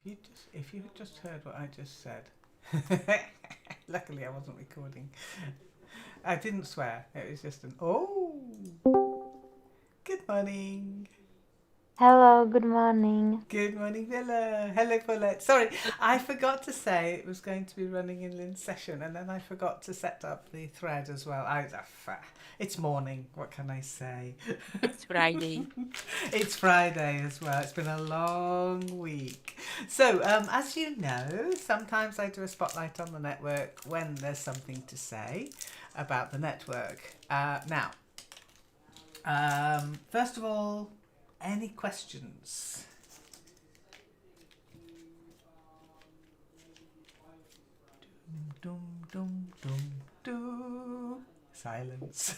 If you had just heard what I just said, luckily I wasn't recording. I didn't swear. It was just an oh. Good morning. Hello, good morning. Good morning, Villa. Hello, Paulette. Sorry, I forgot to say it was going to be running in Lynn's session, and then I forgot to set up the thread as well. It's morning. What can I say? It's Friday. It's Friday as well. It's been a long week. So, as you know, sometimes I do a spotlight on the network when there's something to say about the network. First of all, any questions? Dum dum dum dum. Silence.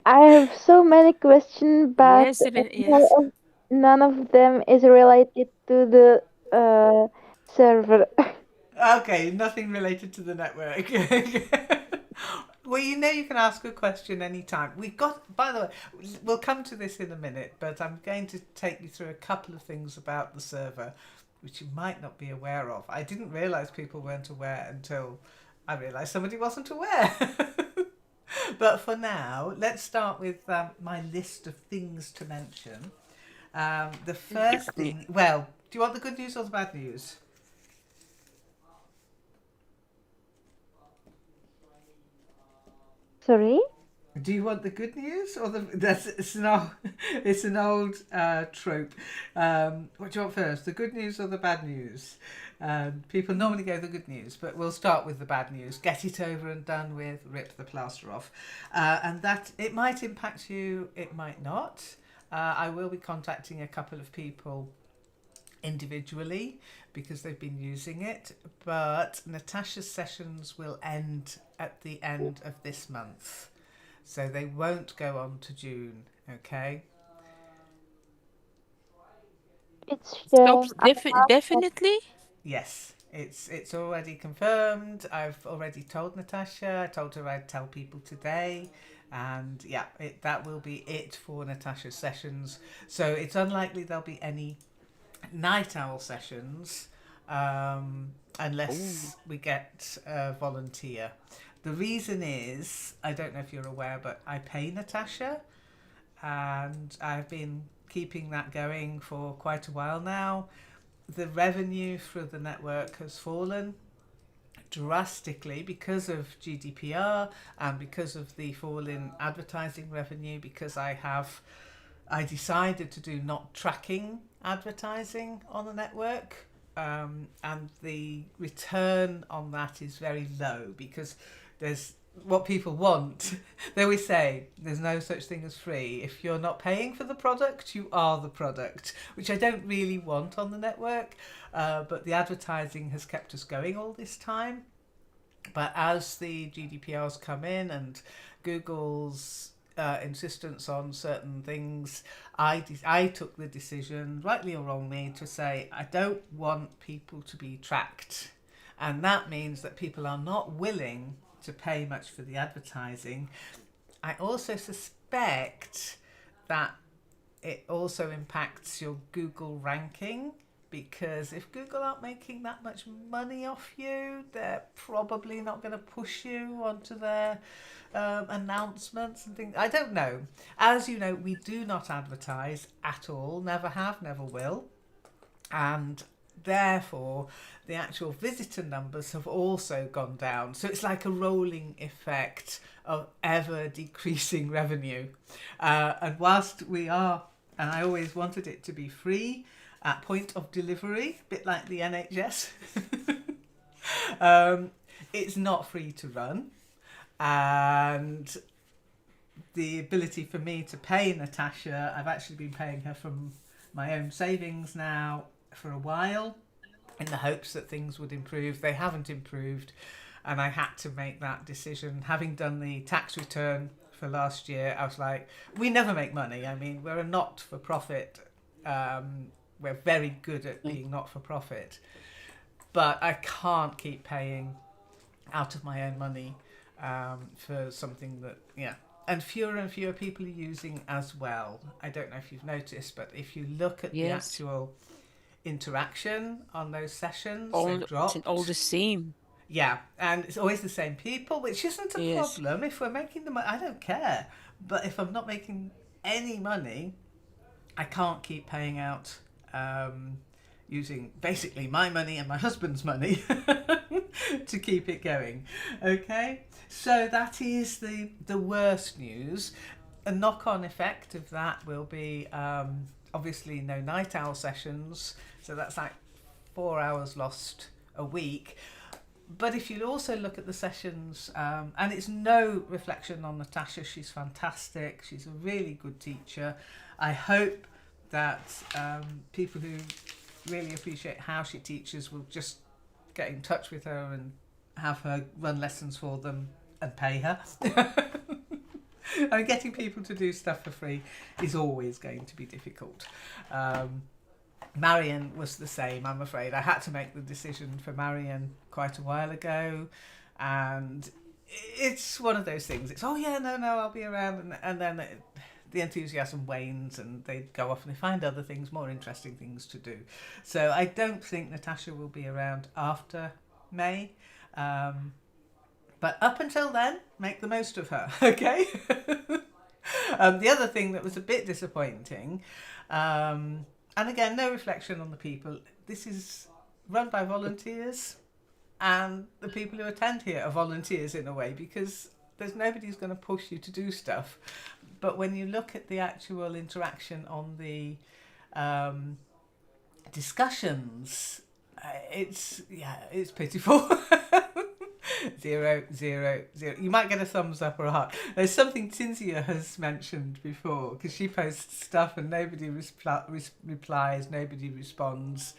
I have so many questions, but Yes, yes. none of them is related to the server. Okay, nothing related to the network. Well, you can ask a question anytime. We've got, by the way, we'll come to this in a minute, but I'm going to take you through a couple of things about the server which you might not be aware of. I didn't realise people weren't aware until I realised somebody wasn't aware. But for now, let's start with my list of things to mention. The first thing, well, do you want the good news or the bad news? Sorry? Do you want the good news or the that's it's an old trope. What do you want first, the good news or the bad news? People normally go the good news, but we'll start with the bad news. Get it over and done with. Rip the plaster off, and that it might impact you, it might not. I will be contacting a couple of people individually because they've been using it, but Natasha's sessions will end at the end of this month. So they won't go on to June, okay? It's Stops shame. I have that. definitely. Yes, it's already confirmed. I've already told Natasha. I told her I'd tell people today, and yeah, that will be it for Natasha's sessions. So it's unlikely there'll be any night owl sessions Oh, unless we get a volunteer. The reason is, I don't know if you're aware, but I pay Natasha, and I've been keeping that going for quite a while now. The revenue for the network has fallen drastically because of GDPR and because of the fall in advertising revenue, because I decided to do not tracking advertising on the network, and the return on that is very low because there's what people want. They always say there's no such thing as free. If you're not paying for the product, you are the product, which I don't really want on the network. But the advertising has kept us going all this time. But as the GDPRs come in and Google's insistence on certain things, I took the decision, rightly or wrongly, to say I don't want people to be tracked. And that means that people are not willing to pay much for the advertising. I also suspect that it also impacts your Google ranking, because if Google aren't making that much money off you, they're probably not going to push you onto their announcements and things. I don't know. As you know, we do not advertise at all, never have, never will. And therefore, the actual visitor numbers have also gone down. So it's like a rolling effect of ever decreasing revenue. And whilst we are, and I always wanted it to be free at point of delivery, a bit like the NHS, um, it's not free to run. And the ability for me to pay Natasha, I've actually been paying her from my own savings now for a while in the hopes that things would improve. They haven't improved, and I had to make that decision. Having done the tax return for last year, I was like, we never make money. I mean, we're a not for profit. We're very good at being not for profit, but I can't keep paying out of my own money for something that, yeah. And fewer people are using as well. I don't know if you've noticed, but if you look at the yes. actual interaction on those sessions. All They've it's all dropped. the same. Yeah, and it's always the same people, which isn't a Yes. problem if we're making the money. I don't care. But if I'm not making any money, I can't keep paying out using basically my money and my husband's money to keep it going. Okay, so that is the worst news. A knock-on effect of that will be obviously no night owl sessions, so that's like 4 hours lost a week. But if you also look at the sessions, and it's no reflection on Natasha, she's fantastic, she's a really good teacher. I hope that people who really appreciate how she teaches will just get in touch with her and have her run lessons for them and pay her. And getting people to do stuff for free is always going to be difficult. Marion was the same, I'm afraid. I had to make the decision for Marion quite a while ago, and it's one of those things. It's, oh yeah, no, I'll be around, and then the enthusiasm wanes and they go off and they find other things, more interesting things to do. So I don't think Natasha will be around after May. But up until then, make the most of her, okay? The other thing that was a bit disappointing, and again, no reflection on the people, this is run by volunteers, and the people who attend here are volunteers in a way, because there's nobody who's going to push you to do stuff. But when you look at the actual interaction on the discussions, it's pitiful. 0, 0, 0. You might get a thumbs up or a heart. There's something Tinsia has mentioned before, because she posts stuff and nobody replies, nobody responds.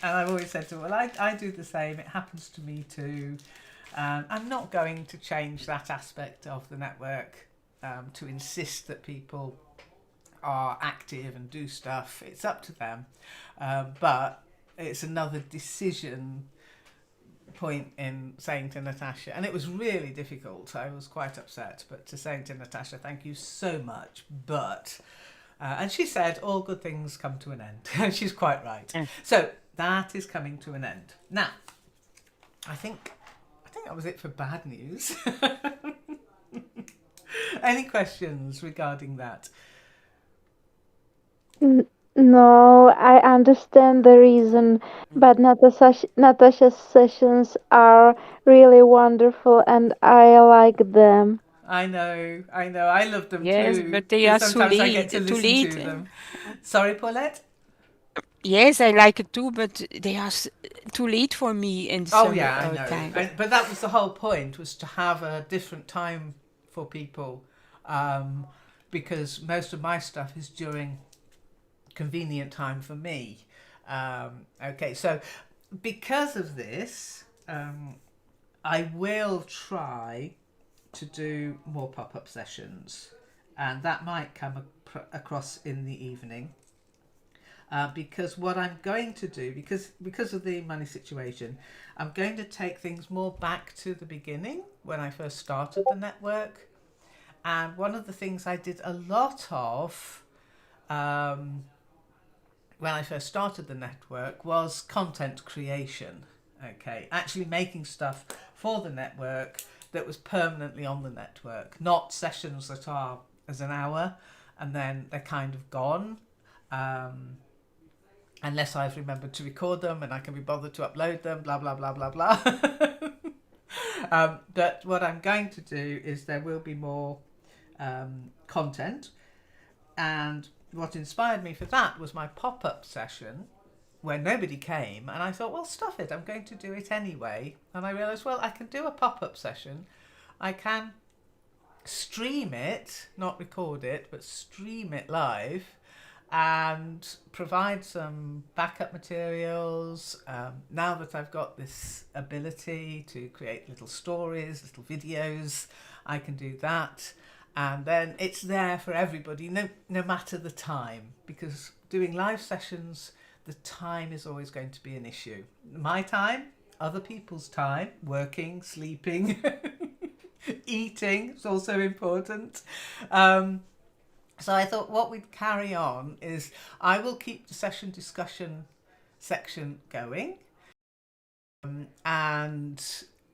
And I've always said to her, well, I do the same. It happens to me too. I'm not going to change that aspect of the network to insist that people are active and do stuff. It's up to them. But it's another decision point in saying to Natasha, and it was really difficult, I was quite upset, but to saying to Natasha, thank you so much, but and she said all good things come to an end. And she's quite right. So that is coming to an end. Now I think that was it for bad news. Any questions regarding that? No, I understand the reason, but Natasha's sessions are really wonderful and I like them. I know, I love them Yes, too, but they because are too sometimes I get late. to Too listen late. to them. Sorry, Paulette? Yes, I like it too, but they are too late for me in the Oh summer yeah, I know. time. But that was the whole point, was to have a different time for people, because most of my stuff is during convenient time for me. Okay, so because of this, I will try to do more pop-up sessions, and that might come across in the evening. Because what I'm going to do, because of the money situation, I'm going to take things more back to the beginning when I first started the network. And one of the things I did a lot of when I first started the network was content creation. Okay, actually making stuff for the network that was permanently on the network, not sessions that are as an hour and then they're kind of gone. Unless I've remembered to record them and I can be bothered to upload them, blah, blah, blah, blah, blah. But what I'm going to do is there will be more content. And what inspired me for that was my pop-up session where nobody came. And I thought, well, stuff it, I'm going to do it anyway. And I realised, well, I can do a pop-up session. I can stream it, not record it, but stream it live, and provide some backup materials. Now that I've got this ability to create little stories, little videos, I can do that. And then it's there for everybody, no matter the time, because doing live sessions, the time is always going to be an issue. My time, other people's time, working, sleeping, eating is also important. So I thought what we'd carry on is I will keep the session discussion section going, and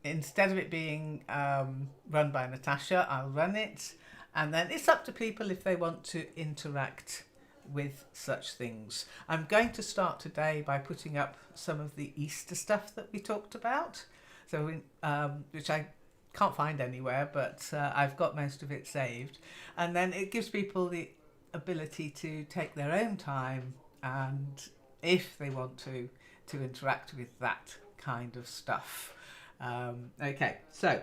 instead of it being run by Natasha, I'll run it, and then it's up to people if they want to interact with such things. I'm going to start today by putting up some of the Easter stuff that we talked about, so which I can't find anywhere, but I've got most of it saved, and then it gives people the ability to take their own time, and if they want to interact with that kind of stuff. Okay, so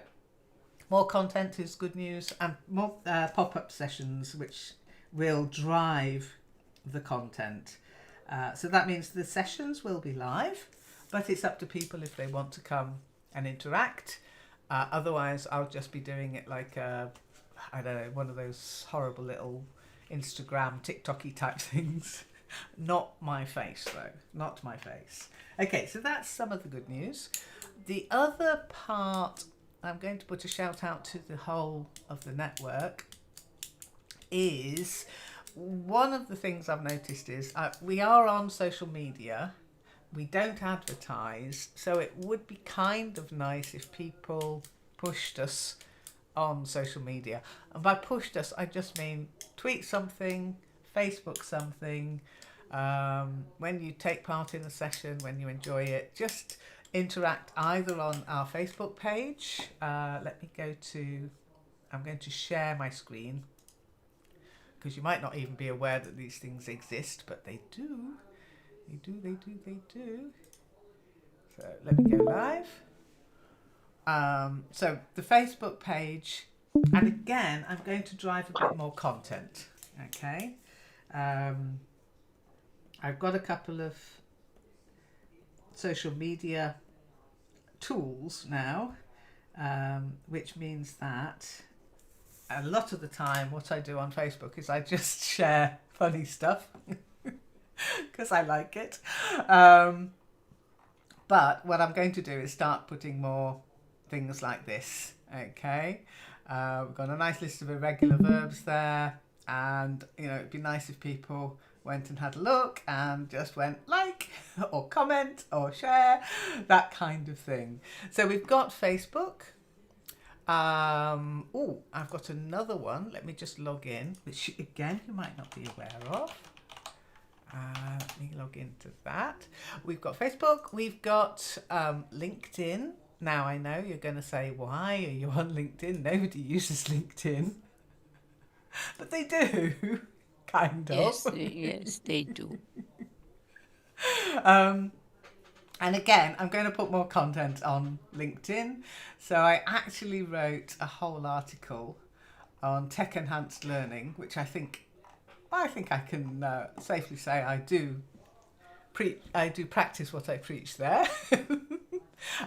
more content is good news, and more pop-up sessions which will drive the content. So that means the sessions will be live, but it's up to people if they want to come and interact. Otherwise, I'll just be doing it like I don't know, one of those horrible little Instagram, TikTok-y type things. Not my face, though. Not my face. Okay, so that's some of the good news. The other part, I'm going to put a shout out to the whole of the network, is one of the things I've noticed is we are on social media. We don't advertise, so it would be kind of nice if people pushed us on social media. And by pushed us, I just mean tweet something, Facebook something, when you take part in a session, when you enjoy it, just interact either on our Facebook page. Let me go to, I'm going to share my screen, because you might not even be aware that these things exist, but they do. They do. So let me go live. So the Facebook page, and again, I'm going to drive a bit more content. Okay. I've got a couple of social media tools now, which means that a lot of the time what I do on Facebook is I just share funny stuff because I like it. But what I'm going to do is start putting more things like this. Okay, we've got a nice list of irregular verbs there, and it'd be nice if people went and had a look and just went like or comment or share, that kind of thing. So we've got Facebook. I've got another one. Let me just log in, which again you might not be aware of. Let me log into that. We've got Facebook. We've got LinkedIn. Now I know you're going to say, why are you on LinkedIn? Nobody uses LinkedIn. But they do, kind of. Yes, they do. And again, I'm going to put more content on LinkedIn. So I actually wrote a whole article on tech enhanced learning, which I think I can safely say I do practice what I preach there.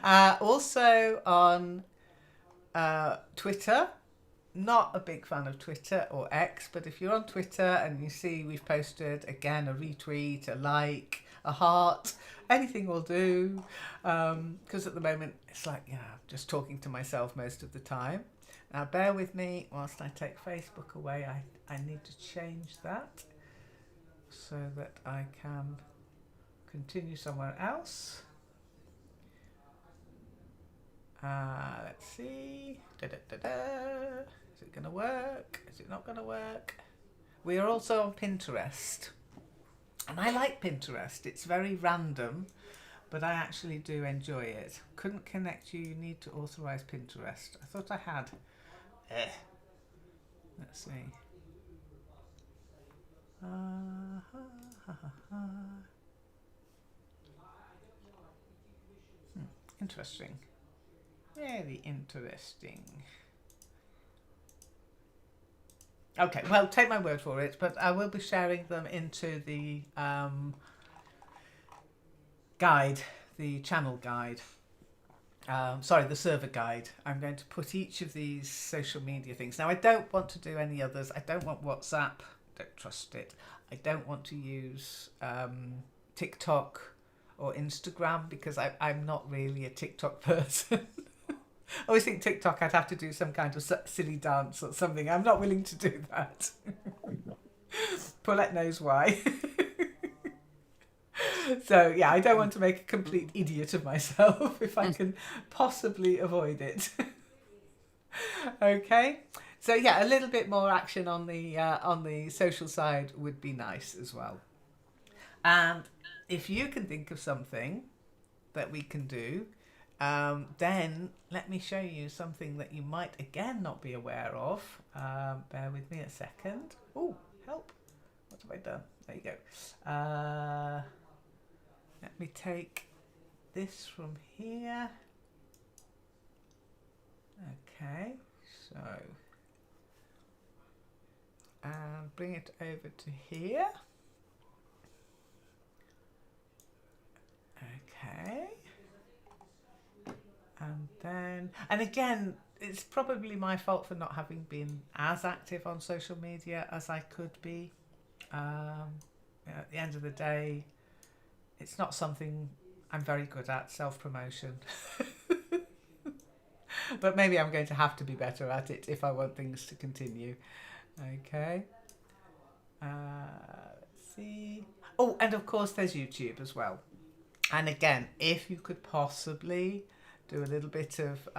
Also on Twitter. Not a big fan of Twitter or X, but if you're on Twitter and you see we've posted, again, a retweet, a like, a heart, anything will do. Because at the moment, it's like, just talking to myself most of the time. Now, bear with me whilst I take Facebook away. I need to change that so that I can continue somewhere else. Let's see. Is it going to work? Is it not going to work? We are also on Pinterest. And I like Pinterest. It's very random, but I actually do enjoy it. Couldn't connect you. You need to authorize Pinterest. I thought I had. Let's see. Interesting. Very interesting. Okay, well, take my word for it, but I will be sharing them into the guide, the channel guide. The server guide. I'm going to put each of these social media things. Now, I don't want to do any others. I don't want WhatsApp. Don't trust it. I don't want to use TikTok or Instagram because I'm not really a TikTok person. I always think TikTok I'd have to do some kind of silly dance or something. I'm not willing to do that. Paulette knows why. So yeah, I don't want to make a complete idiot of myself if I can possibly avoid it. Okay, so yeah, a little bit more action on the social side would be nice as well. And if you can think of something that we can do, then let me show you something that you might again not be aware of. Bear with me a second. Oh, help! What have I done? There you go. Let me take this from here. Okay, so and bring it over to here. Okay. And then, and again, it's probably my fault for not having been as active on social media as I could be. At the end of the day, it's not something I'm very good at, self-promotion. But maybe I'm going to have to be better at it if I want things to continue. Okay. Let's see. Oh, and of course there's YouTube as well. And again, if you could possibly do a little bit of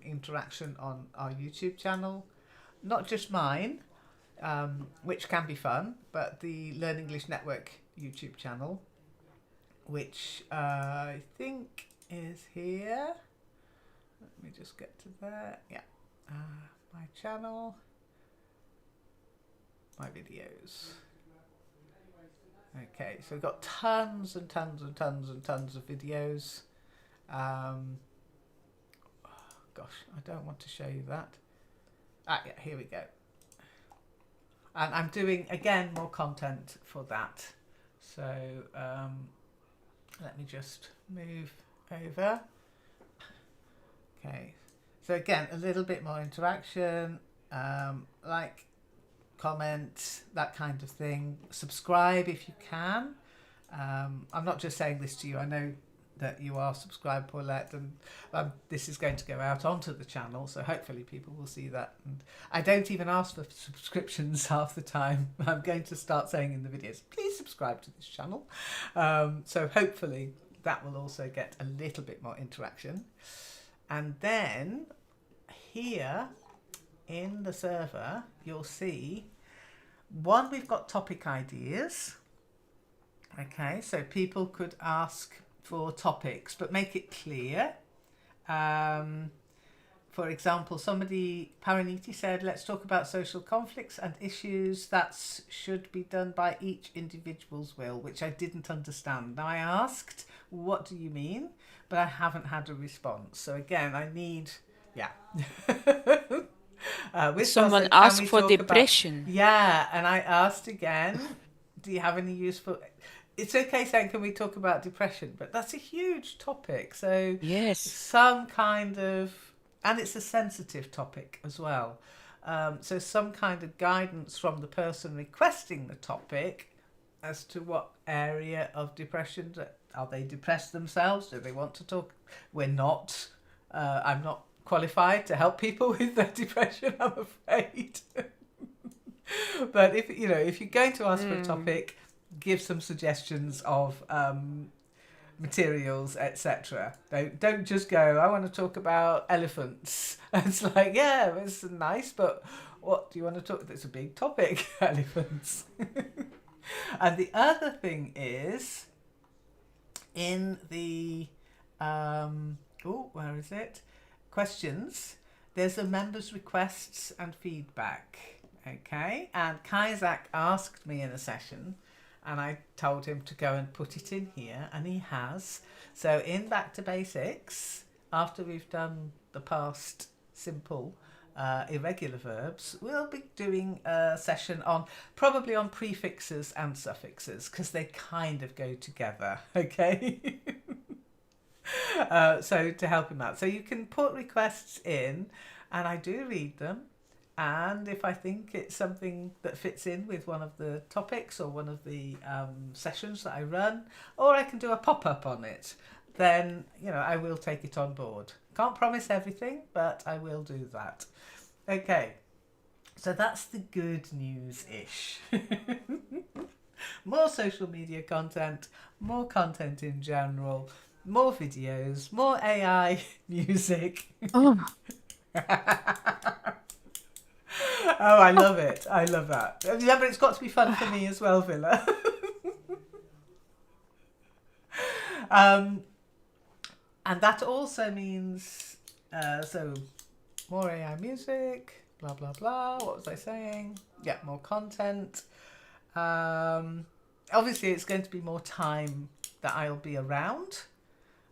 interaction on our YouTube channel, not just mine, which can be fun, but the Learn English Network YouTube channel, which I think is here. Let me just get to there. Yeah, my channel, my videos. Okay, so we've got tons and tons and tons and tons of videos. Gosh, I don't want to show you that. Yeah, here we go. And I'm doing, again, more content for that. So let me just move over. Okay, so again, a little bit more interaction, like, comment, that kind of thing. Subscribe if you can. I'm not just saying this to you. I know that you are subscribed, Paulette, and this is going to go out onto the channel, so hopefully people will see that. And I don't even ask for subscriptions half the time. I'm going to start saying in the videos, please subscribe to this channel. So hopefully that will also get a little bit more interaction. And then here in the server, you'll see, one, we've got topic ideas. Okay, so people could ask for topics, but make it clear. For example, Paraniti said, let's talk about social conflicts and issues that should be done by each individual's will, which I didn't understand. Now, I asked, what do you mean? But I haven't had a response. So again, I need, yeah. Someone asked for depression. Yeah, and I asked again, do you have any useful... It's okay saying, can we talk about depression? But that's a huge topic. So yes, some kind of... And it's a sensitive topic as well. So some kind of guidance from the person requesting the topic as to what area of depression... Are they depressed themselves? Do they want to talk? We're not. I'm not qualified to help people with their depression, I'm afraid. But if you're going to ask for a topic, give some suggestions of materials, etc. Don't just go, I want to talk about elephants. It's like, yeah, it's nice, but what do you want to talk? It's a big topic, elephants. And the other thing is, in the where is it? Questions. There's a members' requests and feedback. Okay, and Kaisak asked me in a session, and I told him to go and put it in here, and he has. So in Back to Basics, after we've done the past simple irregular verbs, we'll be doing a session probably on prefixes and suffixes, because they kind of go together. Okay. So to help him out, so you can put requests in, and I do read them, and if I think it's something that fits in with one of the topics or one of the sessions that I run, or I can do a pop-up on it, then I will take it on board. Can't promise everything, but I will do that. Okay, so that's the good news-ish. more social media content, more content in general, more videos, more AI music. Oh, Oh, I love it. I love that. Yeah, but it's got to be fun for me as well, Villa. um, and that also means, so more AI music, blah, blah, blah. What was I saying? Yeah, more content. Obviously, it's going to be more time that I'll be around.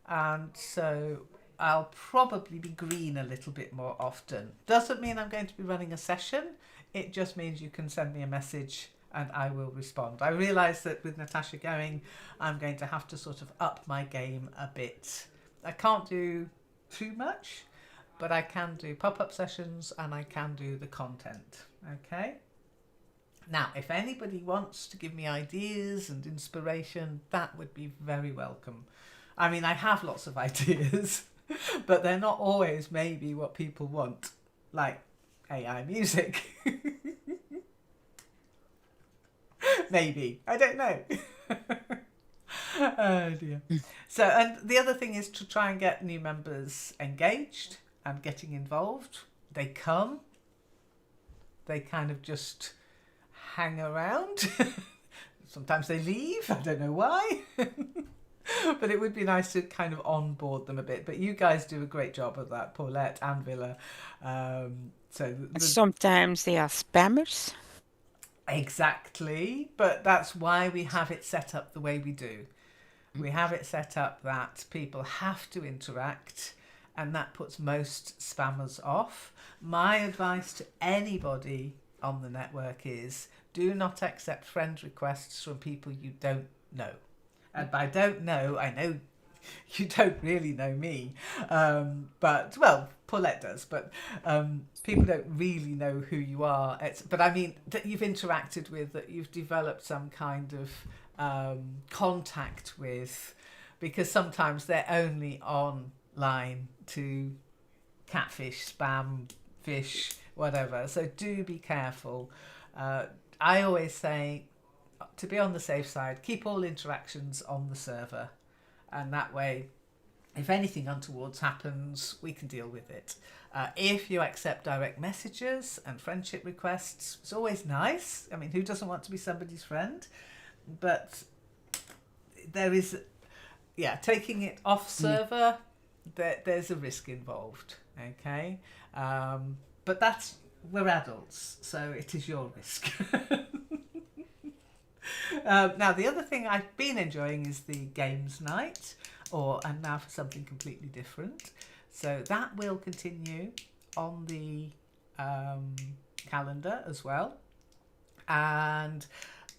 And so I'll probably be green a little bit more often. Doesn't mean I'm going to be running a session. It just means you can send me a message and I will respond. I realise that with Natasha going, I'm going to have to sort of up my game a bit. I can't do too much, but I can do pop-up sessions and I can do the content. Okay? Now, if anybody wants to give me ideas and inspiration, that would be very welcome. I mean, I have lots of ideas, but they're not always maybe what people want, like AI music. Maybe. I don't know. Oh dear. So, and the other thing is to try and get new members engaged and getting involved. They come, they kind of just hang around. Sometimes they leave. I don't know why. But it would be nice to kind of onboard them a bit. But you guys do a great job of that, Paulette and Villa. sometimes they are spammers. Exactly. But that's why we have it set up the way we do. We have it set up that people have to interact, and that puts most spammers off. My advice to anybody on the network is do not accept friend requests from people you don't know. And by don't know, I know you don't really know me. But, well, Paulette does, but people don't really know who you are. But I mean, that you've interacted with, that you've developed some kind of contact with, because sometimes they're only online to catfish, spam, fish, whatever. So do be careful. I always say, to be on the safe side, keep all interactions on the server, and that way, if anything untoward happens, we can deal with it. If you accept direct messages and friendship requests, it's always nice. I mean, who doesn't want to be somebody's friend? But there is, taking it off server, there's a risk involved, okay? But we're adults, so it is your risk. Now, the other thing I've been enjoying is the games night, and now for something completely different. So that will continue on the calendar as well. And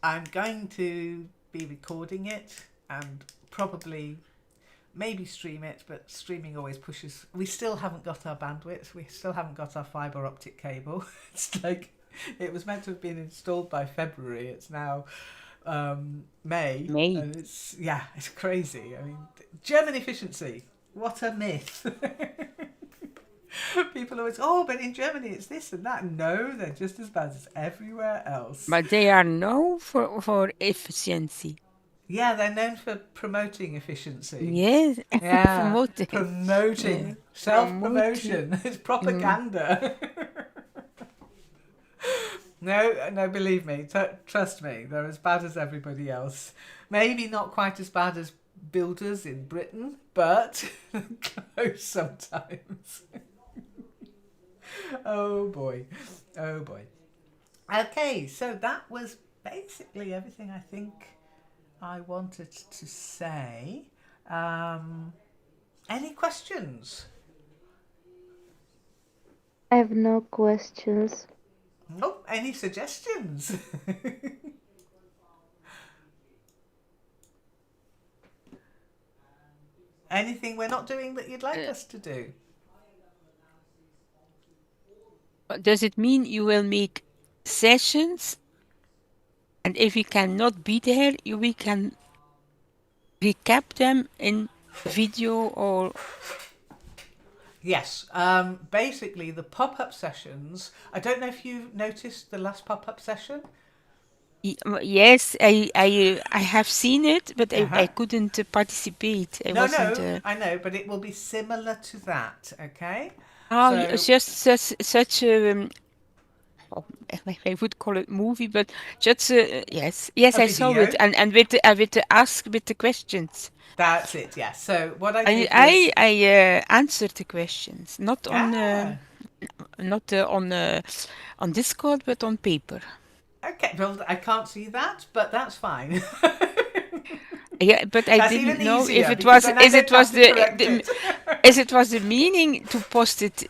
I'm going to be recording it and probably maybe stream it, but streaming always pushes. We still haven't got our bandwidth. We still haven't got our fibre optic cable. It's like it was meant to have been installed by February. It's now May. And it's crazy. I mean, German efficiency. What a myth. People always, but in Germany it's this and that. No, they're just as bad as everywhere else. But they are known for efficiency. Yeah, they're known for promoting efficiency. Yes, Yeah, promoting. Yeah. Self-promotion. It's propaganda. No, believe me, trust me, they're as bad as everybody else. Maybe not quite as bad as builders in Britain, but close sometimes. Oh boy. Okay, so that was basically everything I think I wanted to say. Any questions? I have no questions. Nope. Any suggestions? Anything we're not doing that you'd like us to do? Does it mean you will make sessions? And if we cannot be there, we can recap them in video or... Yes. Basically, the pop-up sessions. I don't know if you noticed the last pop-up session. Yes, I have seen it, but I Uh-huh. couldn't participate. I No, wasn't. no, I know, but it will be similar to that, okay? Oh, So, it's just such a oh, I would call it movie, but just yes, a I saw it, video. and with the ask with the questions. That's it, yes. So, what I I did I was, I answered the questions, ah, not on Discord, but on paper. okay, well, I can't see that, but that's fine. Yeah, but I That's didn't even know if easier it because was then I don't have to correct the it. as it was the meaning to post it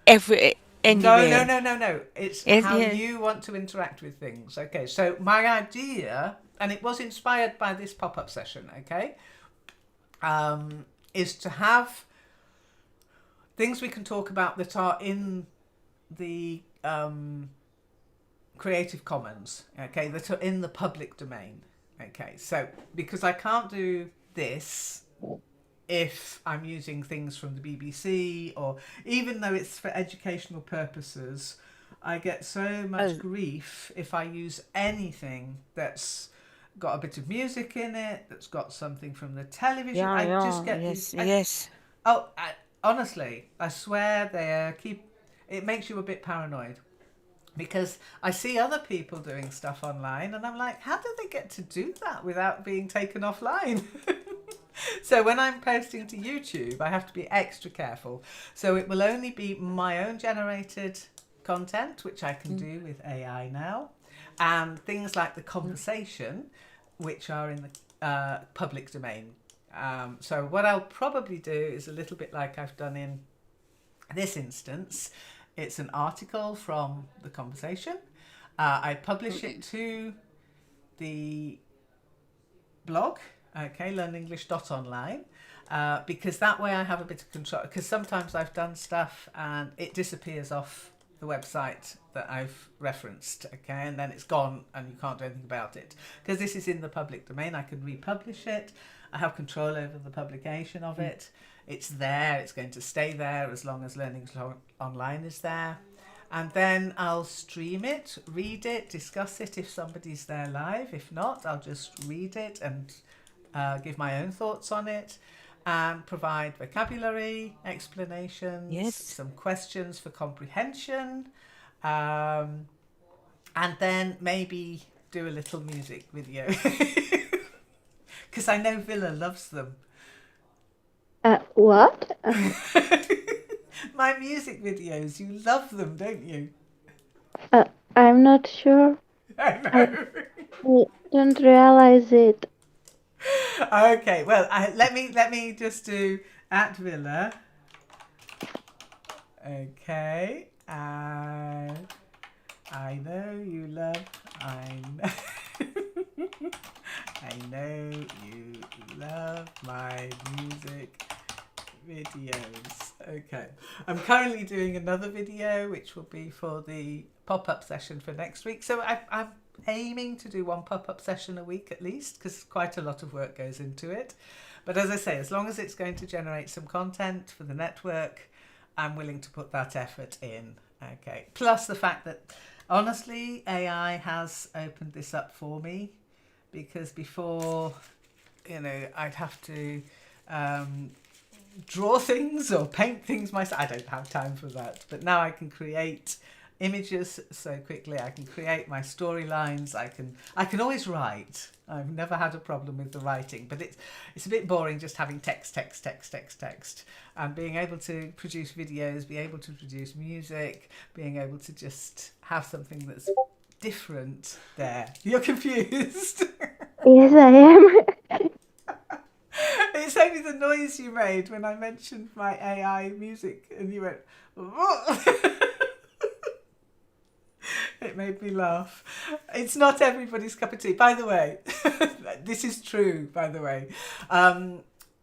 every No, no, anywhere. no, no, no. It's Yes, how yeah. you want to interact with things. Okay, so my idea, and it was inspired by this pop up session, okay, is to have things we can talk about that are in the Creative Commons, okay, that are in the public domain. Okay, so because I can't do this if I'm using things from the BBC, or even though it's for educational purposes, I get so much Oh, grief if I use anything that's got a bit of music in it, that's got something from the television. yeah, I just yeah, get these. yes, yes. Honestly, I swear they keep. It makes you a bit paranoid because I see other people doing stuff online, and I'm like, how do they get to do that without being taken offline? So when I'm posting to YouTube, I have to be extra careful. So it will only be my own generated content, which I can Mm, do with AI now, and things like the mm, conversation, which are in the public domain. So what I'll probably do is a little bit like I've done in this instance. It's an article from the conversation. I publish it mm, to the blog, okay, learnenglish.online, because that way I have a bit of control. Because sometimes I've done stuff and it disappears off the website that I've referenced, okay, and then it's gone and you can't do anything about it. Because this is in the public domain, I can republish it. I have control over the publication of mm. it. It's there, it's going to stay there as long as Learning Online is there. And then I'll stream it, read it, discuss it if somebody's there live. If not, I'll just read it and give my own thoughts on it, and provide vocabulary, explanations, Yes. some questions for comprehension, um, and then maybe do a little music video. Because I know Villa loves them. What? My music videos, you love them, don't you? Uh, I'm not sure. I I, know. I don't realize it. Okay, well, let me just do at Villa. Okay, I know you love. I know you love my music videos. Okay, I'm currently doing another video which will be for the pop-up session for next week. So I'm aiming to do one pop-up session a week at least, because quite a lot of work goes into it. But as I say, as long as it's going to generate some content for the network, I'm willing to put that effort in. Okay, plus the fact that honestly AI has opened this up for me, because before, I'd have to um, draw things or paint things myself. I don't have time for that. But now I can create images so quickly. I can create my storylines. I can always write. I've never had a problem with the writing, but it's a bit boring just having text, text, text, text, text, and being able to produce videos, be able to produce music, being able to just have something that's different there. You're confused. Yes, I am. It's only the noise you made when I mentioned my AI music and you went, "What?" It made me laugh. It's not everybody's cup of tea. By the way, this is true, by the way.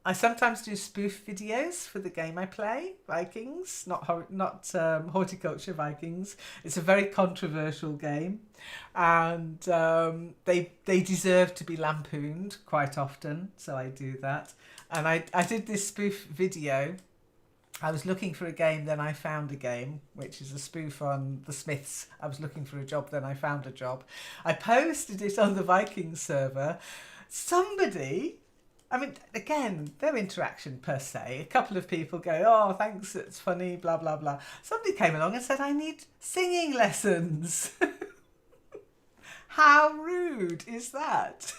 I sometimes do spoof videos for the game I play, Vikings, not Horticulture Vikings. It's a very controversial game, and they deserve to be lampooned quite often, so I do that. And I did this spoof video I was looking for a game, then I found a game, which is a spoof on the Smiths. I was looking for a job, then I found a job. I posted it on the Vikings server. Somebody, I mean, again, no interaction per se. A couple of people go, oh, thanks, it's funny, blah, blah, blah. Somebody came along and said, I need singing lessons. How rude is that?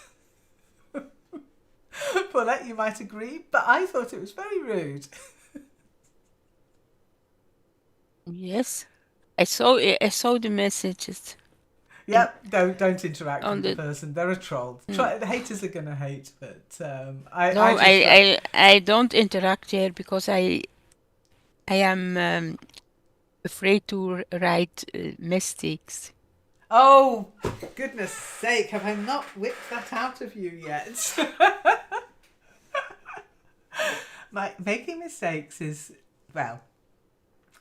Paulette, you might agree, but I thought it was very rude. Yes. I saw the messages Yep, don't interact on with the the. person. They're a troll. Mm. The haters are gonna hate, but I No, just felt. I don't interact here because I am afraid to write mistakes. Oh, goodness sake! Have I not whipped that out of you yet? Making mistakes is, well,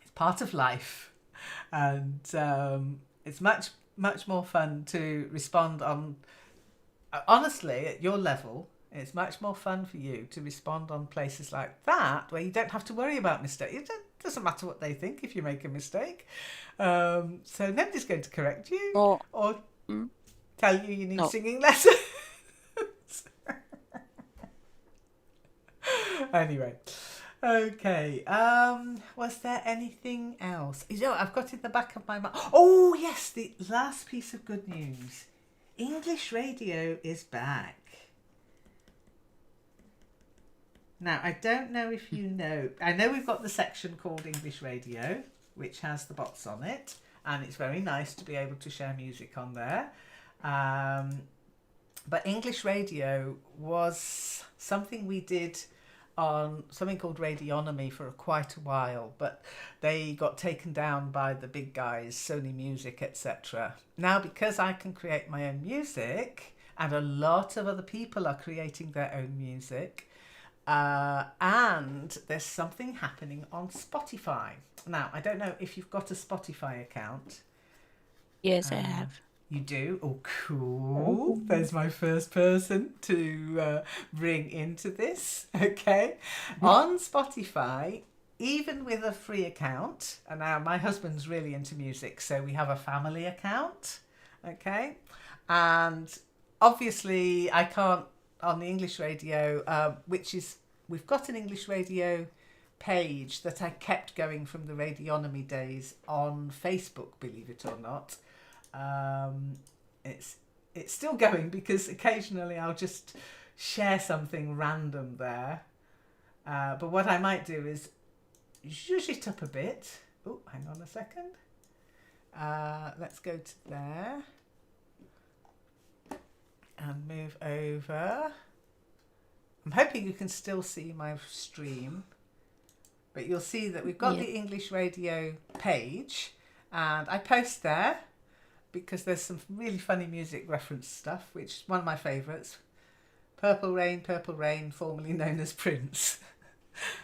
it's part of life, and it's much more fun to respond on. Honestly, at your level, it's much more fun for you to respond on places like that where you don't have to worry about mistakes. It doesn't matter what they think if you make a mistake. So nobody's going to correct you Oh, or mm, tell you you need no. singing lessons. Anyway, okay. Was there anything else? You know, I've got in the back of my mind. Oh yes, the last piece of good news. English radio is back. Now, I don't know if you know. I know we've got the section called English Radio, which has the bots on it, and it's very nice to be able to share music on there. But English Radio was something we did on something called Radionomy for quite a while, but they got taken down by the big guys, Sony Music, etc. Now, because I can create my own music, and a lot of other people are creating their own music, and there's something happening on Spotify. Now, I don't know if you've got a Spotify account. Yes, I have. You do? Oh, cool. There's my first person to bring into this. Okay. On Spotify, even with a free account, and now my husband's really into music, so we have a family account. Okay. And obviously, I can't, on the English radio, we've got an English radio page that I kept going from the Radionomy days on Facebook, believe it or not. It's still going because occasionally I'll just share something random there. But what I might do is zhuzh it up a bit. Oh, hang on a second. Let's go to there and move over. I'm hoping you can still see my stream, but you'll see that we've got Yeah. the English radio page, and I post there because there's some really funny music reference stuff, which is one of my favourites. Purple Rain, formerly known as Prince.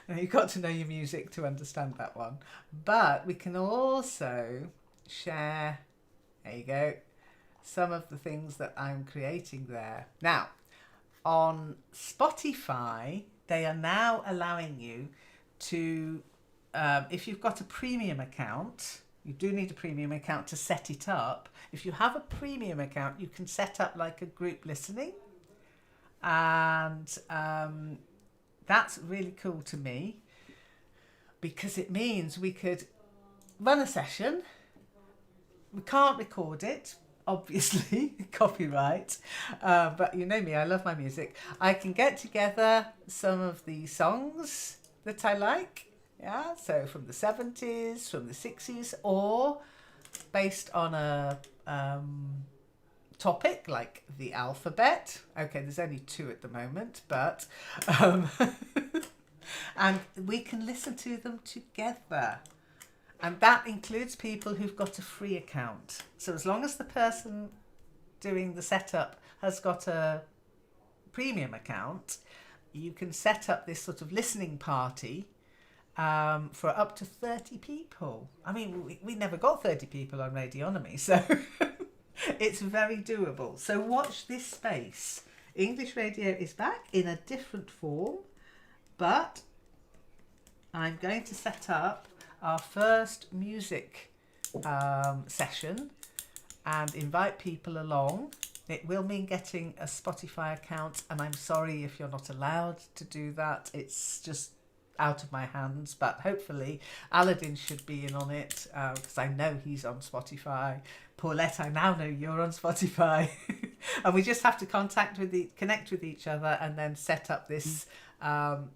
And you've got to know your music to understand that one. But we can also share, there you go, some of the things that I'm creating there. Now, on Spotify, they are now allowing you to, if you've got a premium account, you do need a premium account to set it up. If you have a premium account, you can set up like a group listening. And that's really cool to me because it means we could run a session. We can't record it, obviously, copyright. But you know me, I love my music. I can get together some of the songs that I like. Yeah, so from the 70s, from the 60s, or based on a topic like the alphabet. Okay, there's only 2 at the moment, but and we can listen to them together. And that includes people who've got a free account. So as long as the person doing the setup has got a premium account, you can set up this sort of listening party for up to 30 people. I mean, we never got 30 people on Radionomy, so it's very doable. So watch this space. English radio is back in a different form, but I'm going to set up our first music session and invite people along. It will mean getting a Spotify account, and I'm sorry if you're not allowed to do that. It's just out of my hands, but hopefully Aladdin should be in on it because I know he's on Spotify. Paulette, I now know you're on Spotify. And we just have to connect with each other and then set up this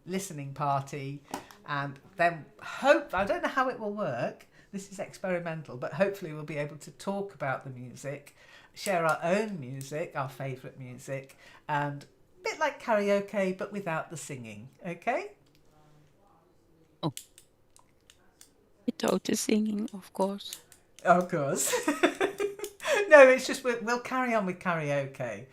listening party. And then I don't know how it will work. This is experimental, but hopefully we'll be able to talk about the music, share our own music, our favourite music, and a bit like karaoke, but without the singing, okay? Oh, without the singing, of course. Of course. No, it's just we'll carry on with karaoke.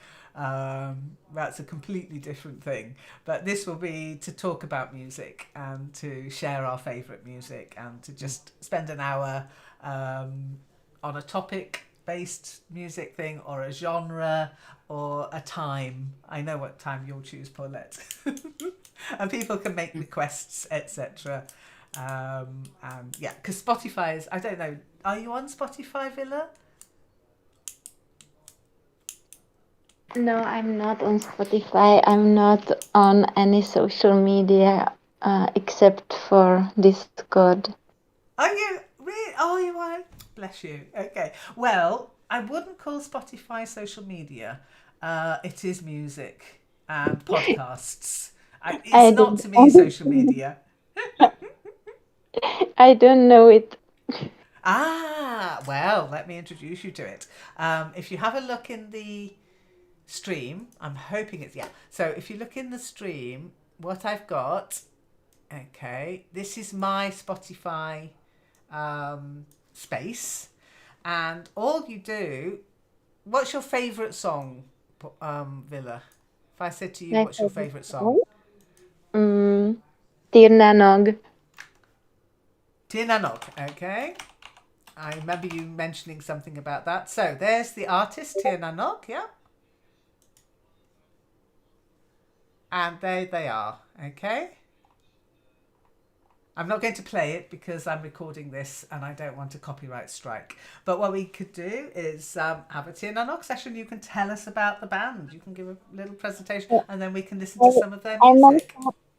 That's a completely different thing. But this will be to talk about music and to share our favourite music and to just spend an hour on a topic-based music thing or a genre or a time. I know what time you'll choose, Paulette. And people can make requests, etc. And yeah, because Spotify is, I don't know, are you on Spotify, Villa? No, I'm not on Spotify. I'm not on any social media except for Discord. Are you really? Oh, you are. Bless you. Okay. Well, I wouldn't call Spotify social media. It is music and podcasts. I It's not don't to me social media. I don't know it. Ah, well, let me introduce you to it. If you have a look in the stream, I'm hoping it's, yeah. So if you look in the stream, what I've got, okay, this is my Spotify space. And all you do, what's your favourite song, Villa? If I said to you, what's your favourite song? Tirnanog. Tirnanog, okay. I remember you mentioning something about that. So there's the artist, Tirnanog, yeah. And there they are, okay. I'm not going to play it because I'm recording this and I don't want a copyright strike. But what we could do is have a Tirnanog session. You can tell us about the band. You can give a little presentation and then we can listen to some of their music.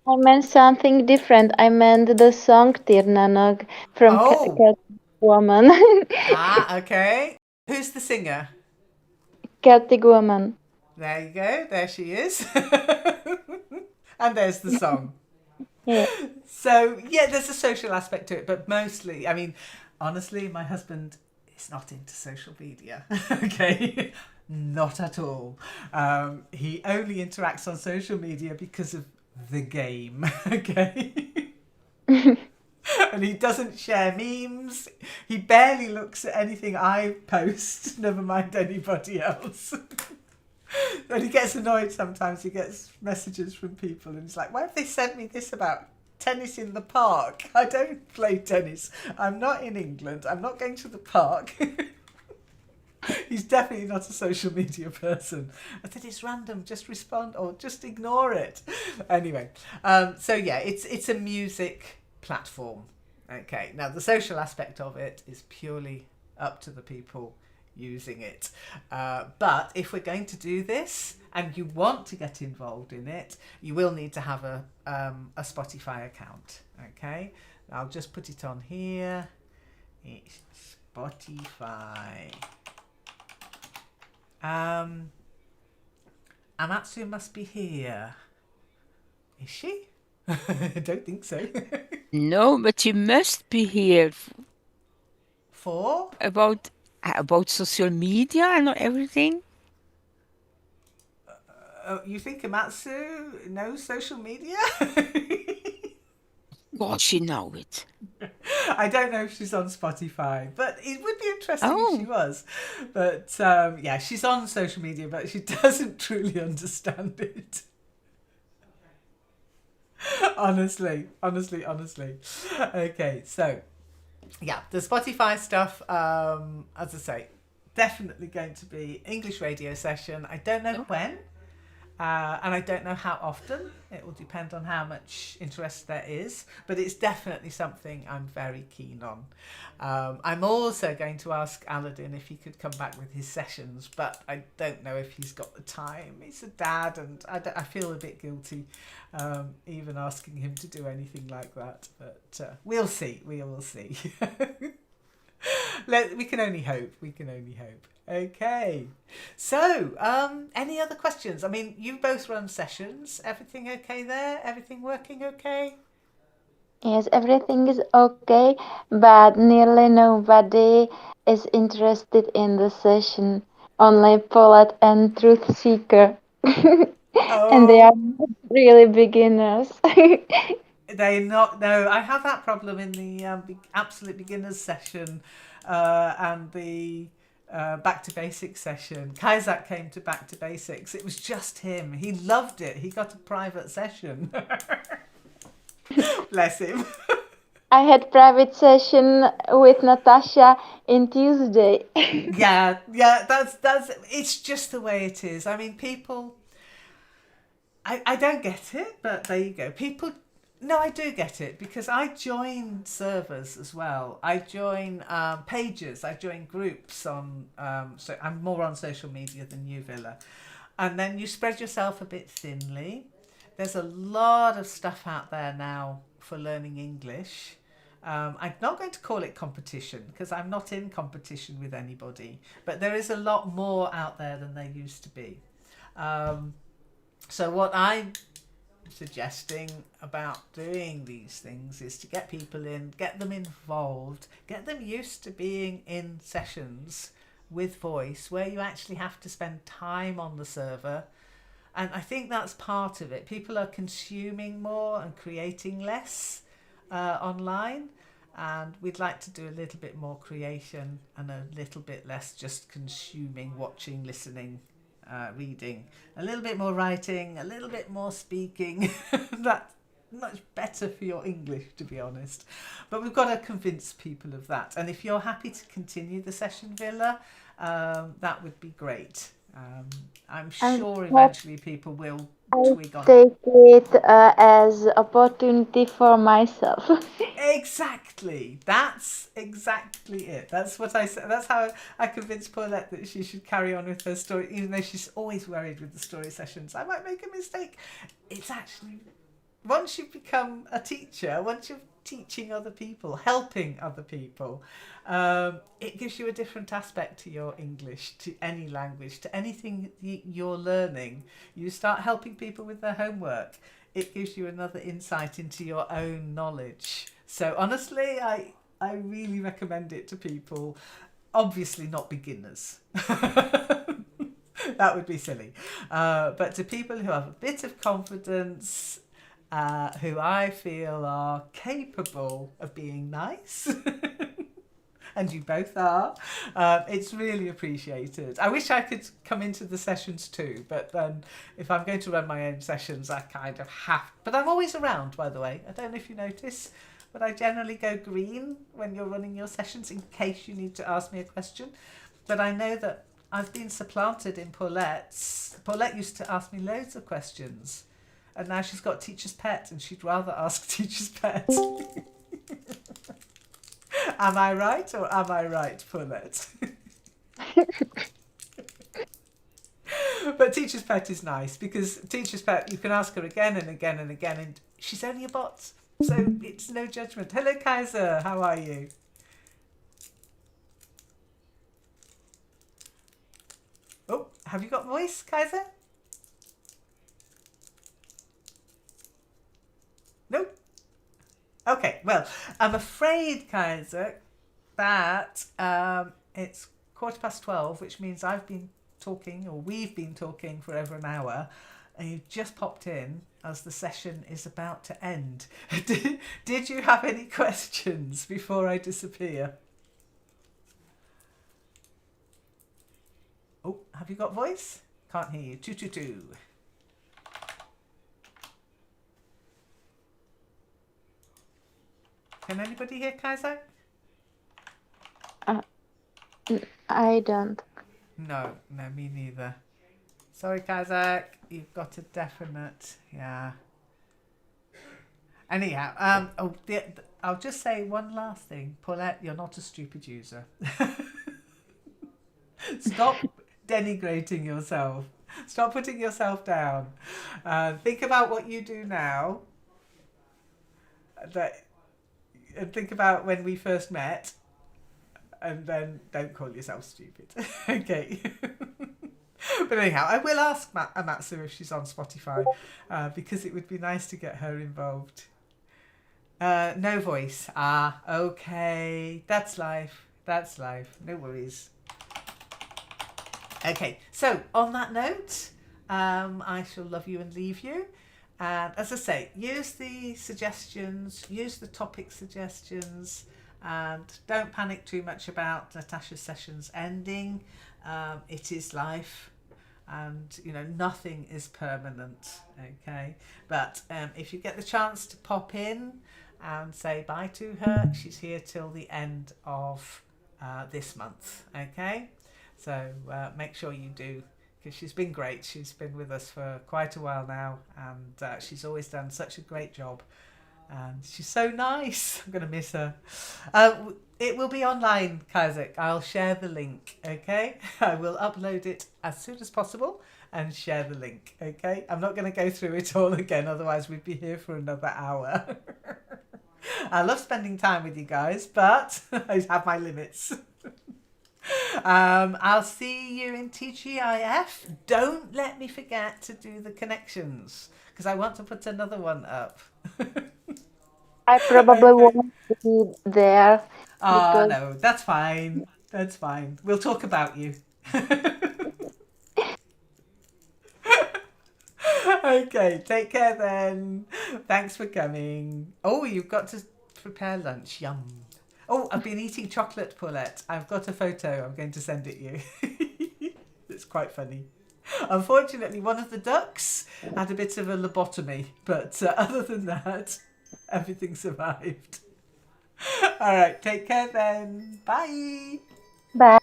I meant something different. I meant the song Tirnanog from Celtic Woman. Ah, okay. Who's the singer? Celtic Woman. There you go. There she is. And there's the song. Yeah. So, yeah, there's a social aspect to it, but mostly, I mean, honestly, my husband is not into social media, okay? Not at all. He only interacts on social media because of the game, okay? And he doesn't share memes. He barely looks at anything I post, never mind anybody else. And he gets annoyed sometimes. He gets messages from people and he's like, why have they sent me this about tennis in the park? I don't play tennis. I'm not in England. I'm not going to the park. He's definitely not a social media person. I said, it's random. Just respond or just ignore it. Anyway, so yeah, it's a music platform. Okay, now the social aspect of it is purely up to the people using it. But if we're going to do this and you want to get involved in it, you will need to have a Spotify account. Okay, I'll just put it on here. It's Spotify. Amatsu must be here. Is she? I don't think so. No, but you must be here For? about social media and everything. You think Amatsu knows social media? Gosh, she know it. I don't know if she's on Spotify, but it would be interesting if she was. But yeah, she's on social media, but she doesn't truly understand it. Honestly. Okay, so yeah, the Spotify stuff, as I say, definitely going to be English radio session. I don't know when. And I don't know how often. It will depend on how much interest there is, but it's definitely something I'm very keen on. I'm also going to ask Aladdin if he could come back with his sessions, but I don't know if he's got the time. He's a dad, and I feel a bit guilty even asking him to do anything like that. But we'll see. We will see. We can only hope. We can only hope. Okay. So, any other questions? I mean, you both run sessions. Everything okay there? Everything working okay? Yes, everything is okay, but nearly nobody is interested in the session. Only Paulette and Truth Seeker. And they are Oh, really beginners. they not. No, I have that problem in the absolute beginners session and the back to basics session. Kaisak came to back to basics. It was just him. He loved it. He got a private session. Bless him. I had private session with Natasha in Tuesday. Yeah, that's. It's just the way it is. I mean, people. I don't get it, but there you go. People. No, I do get it because I join servers as well. I join pages. I join groups on. So I'm more on social media than you, Villa, and then you spread yourself a bit thinly. There's a lot of stuff out there now for learning English. I'm not going to call it competition because I'm not in competition with anybody, but there is a lot more out there than there used to be. Um, so what I'm suggesting about doing these things is to get people in, get them involved, get them used to being in sessions with voice where you actually have to spend time on the server. And I think that's part of it. People are consuming more and creating less online. And we'd like to do a little bit more creation and a little bit less just consuming, watching, listening, reading. A little bit more writing, a little bit more speaking. That's much better for your English, to be honest. But we've got to convince people of that. And if you're happy to continue the session, Villa, that would be great. I'm And sure eventually people will I twig on. take it as opportunity for myself. Exactly. That's exactly it. That's what I said. That's how I convinced Paulette that she should carry on with her story, even though she's always worried with the story sessions. I might make a mistake. It's actually once you become a teacher, once you're teaching other people, helping other people, it gives you a different aspect to your English, to any language, to anything you're learning. You start helping people with their homework. It gives you another insight into your own knowledge. So honestly, I really recommend it to people. Obviously not beginners. That would be silly. But to people who have a bit of confidence, who I feel are capable of being nice, and you both are, it's really appreciated. I wish I could come into the sessions too, but then if I'm going to run my own sessions, I kind of have. But I'm always around, by the way. I don't know if you notice, but I generally go green when you're running your sessions in case you need to ask me a question. But I know that I've been supplanted in Paulette's. Paulette used to ask me loads of questions, and now she's got Teacher's Pet, and she'd rather ask Teacher's Pet. Am I right, or am I right, Paulette? But Teacher's Pet is nice because Teacher's Pet, you can ask her again and again and again, and she's only a bot, so it's no judgment. Hello, Kaiser. How are you? Oh, have you got voice, Kaiser? No? Okay, well, I'm afraid, Kaiser, that it's 12:15, which means I've been talking, or we've been talking for over an hour, and you've just popped in as the session is about to end. Did you have any questions before I disappear? Oh, have you got voice? Can't hear you. 222. Can anybody hear Kaiser? I don't. No, me neither. Sorry, Kazakh. You've got a definite. Yeah. Anyhow, I'll just say one last thing. Paulette, you're not a stupid user. Stop denigrating yourself. Stop putting yourself down. Think about what you do now. And think about when we first met. And then don't call yourself stupid. Okay. But anyhow, I will ask Amatsu if she's on Spotify, because it would be nice to get her involved. No voice. Ah, okay. That's life. That's life. No worries. Okay, so on that note, I shall love you and leave you. And as I say, use the suggestions, use the topic suggestions, and don't panic too much about Natasha's sessions ending. It is life, and nothing is permanent. Okay, but if you get the chance to pop in and say bye to her, she's here till the end of this month. Okay, so make sure you do, because she's been great. She's been with us for quite a while now, and she's always done such a great job. And she's so nice. I'm going to miss her. It will be online, Kazakh. I'll share the link, okay? I will upload it as soon as possible and share the link, okay? I'm not going to go through it all again, otherwise we'd be here for another hour. I love spending time with you guys, but I have my limits. I'll see you in TGIF. Don't let me forget to do the connections, because I want to put another one up. I probably Okay. won't be there Oh, because no, that's fine. That's fine. We'll talk about you. Okay, take care then. Thanks for coming. Oh, you've got to prepare lunch. Yum. Oh, I've been eating chocolate, Paulette. I've got a photo. I'm going to send it you. It's quite funny. Unfortunately, one of the ducks had a bit of a lobotomy, but other than that, everything survived. All right, take care then. Bye. bye.